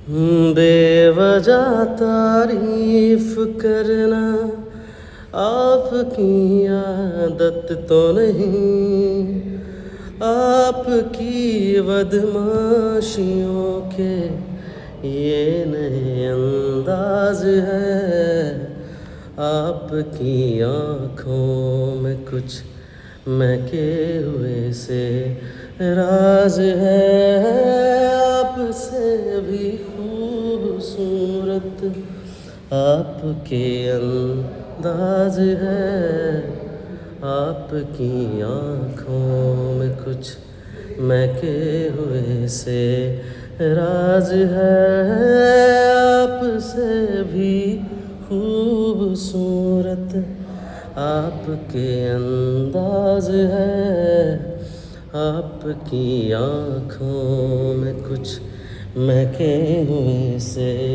बेवजह तारीफ करना आपकी आदत तो नहीं, आपकी बदमाशियों के ये नए अंदाज है। आपकी आँखों में कुछ महके हुए से राज है। आपसे भी खूबसूरत आपके अंदाज है। आपकी आँखों में कुछ महके हुए से राज है। आपसे भी खूबसूरत आपके अंदाज है। आपकी आँखों में कुछ महके हुए से